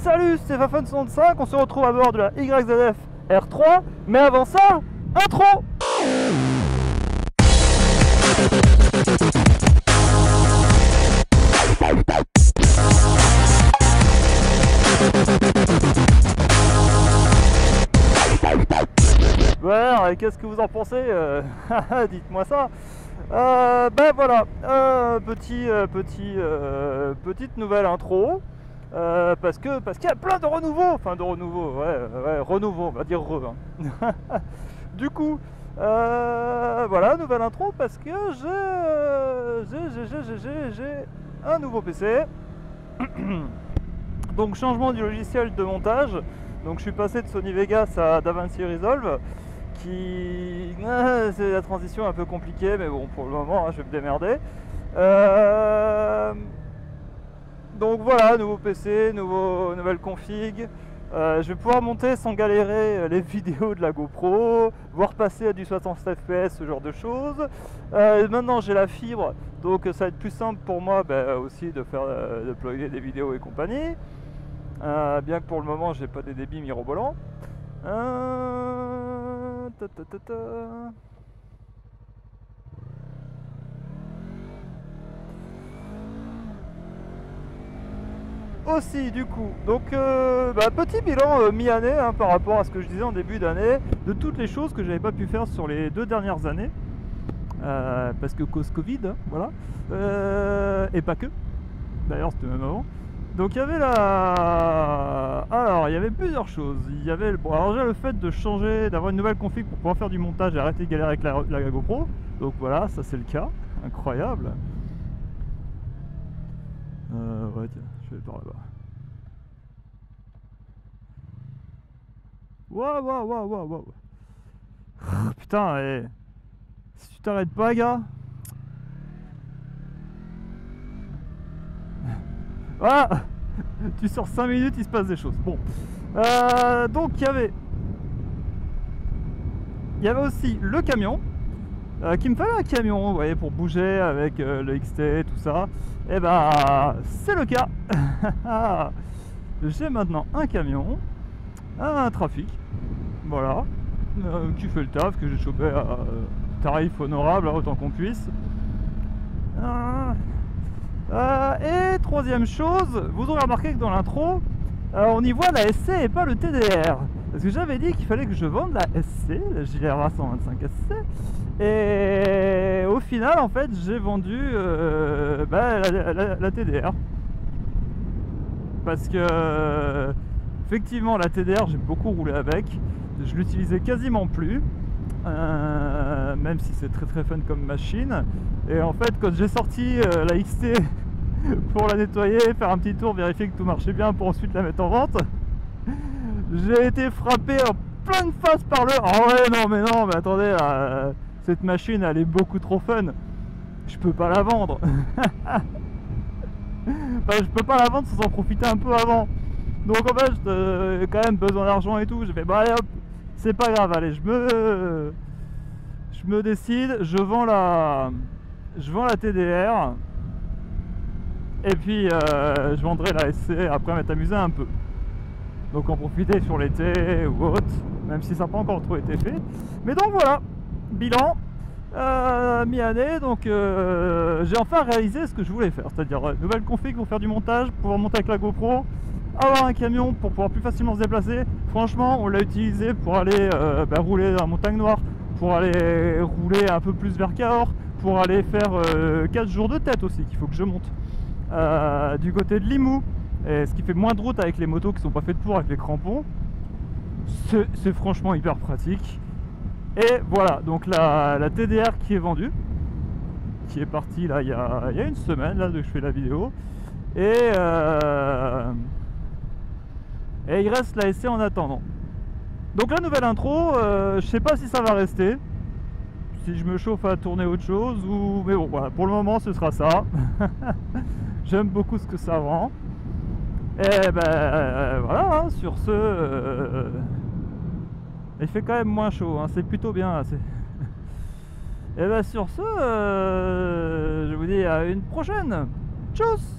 Salut, c'est Fafun65, on se retrouve à bord de la YZF R3, mais avant ça, intro. Ouais, qu'est-ce que vous en pensez? Dites-moi ça. Ben voilà, petite nouvelle intro. Parce qu'il y a plein de renouveau, renouveau, on va dire re. Hein. Du coup, voilà, nouvelle intro parce que j'ai un nouveau PC. Donc changement du logiciel de montage. Donc je suis passé de Sony Vegas à DaVinci Resolve. C'est la transition un peu compliquée, mais bon, pour le moment, hein, je vais me démerder. Donc voilà, nouveau PC, nouvelle config. Je vais pouvoir monter sans galérer les vidéos de la GoPro, voire passer à du 60 fps, ce genre de choses. Maintenant j'ai la fibre, donc ça va être plus simple pour moi aussi de faire déployer des vidéos et compagnie. Bien que pour le moment j'ai pas des débits mirobolants. Aussi du coup, donc petit bilan mi-année hein, par rapport à ce que je disais en début d'année, de toutes les choses que j'avais pas pu faire sur les 2 dernières années, parce que cause Covid, hein, voilà, et pas que, d'ailleurs c'était même avant. Donc il y avait alors il y avait plusieurs choses, il y avait alors déjà le fait de changer, d'avoir une nouvelle config pour pouvoir faire du montage et arrêter de galérer avec la GoPro, donc voilà, ça c'est le cas, incroyable. Ouais tiens, je vais par là-bas. Waouh. Putain, si tu t'arrêtes pas, gars. Voilà. Tu sors 5 minutes, il se passe des choses. Bon. Donc il y avait aussi le camion. Qu'il me fallait un camion, vous voyez, pour bouger avec le XT, tout ça. Et c'est le cas. J'ai maintenant un camion, un trafic, voilà, qui fait le taf, que j'ai chopé à tarif honorable, autant qu'on puisse. Et troisième chose, vous aurez remarqué que dans l'intro, on y voit la SC et pas le TDR. Parce que j'avais dit qu'il fallait que je vende la SC, la JLR 125 SC. Et au final, en fait, j'ai vendu la TDR. Parce que, effectivement, la TDR, j'ai beaucoup roulé avec. Je l'utilisais quasiment plus. Même si c'est très très fun comme machine. Et en fait, quand j'ai sorti la XT pour la nettoyer, faire un petit tour, vérifier que tout marchait bien pour ensuite la mettre en vente, j'ai été frappé en pleine face par le... Oh ouais, non, mais attendez, là, cette machine, elle est beaucoup trop fun. Je peux pas la vendre. Enfin, je peux pas la vendre sans en profiter un peu avant. Donc en fait, j'ai quand même besoin d'argent et tout. J'ai fait, allez hop, c'est pas grave, allez, je me décide, je vends la TDR. Et puis, je vendrai la SC après m'être amusé un peu. Donc en profiter sur l'été ou autre, même si ça n'a pas encore trop été fait. Mais donc voilà, bilan mi-année, donc j'ai enfin réalisé ce que je voulais faire, c'est-à-dire nouvelle config pour faire du montage, pouvoir monter avec la GoPro, avoir un camion pour pouvoir plus facilement se déplacer. Franchement, on l'a utilisé pour aller rouler dans la montagne noire, pour aller rouler un peu plus vers Cahors, pour aller faire 4 jours de tête aussi qu'il faut que je monte du côté de Limoux. Et ce qui fait moins de route avec les motos qui sont pas faites pour, avec les crampons. C'est franchement hyper pratique. Et voilà, donc la TDR qui est vendue, qui est partie là il y a une semaine là que je fais la vidéo. Et il reste la SC en attendant. Donc la nouvelle intro, je sais pas si ça va rester, si je me chauffe à tourner autre chose ou... Mais bon voilà, pour le moment ce sera ça. J'aime beaucoup ce que ça rend. Et voilà, hein, sur ce, il fait quand même moins chaud, hein, c'est plutôt bien. Et sur ce, je vous dis à une prochaine. Tchuss.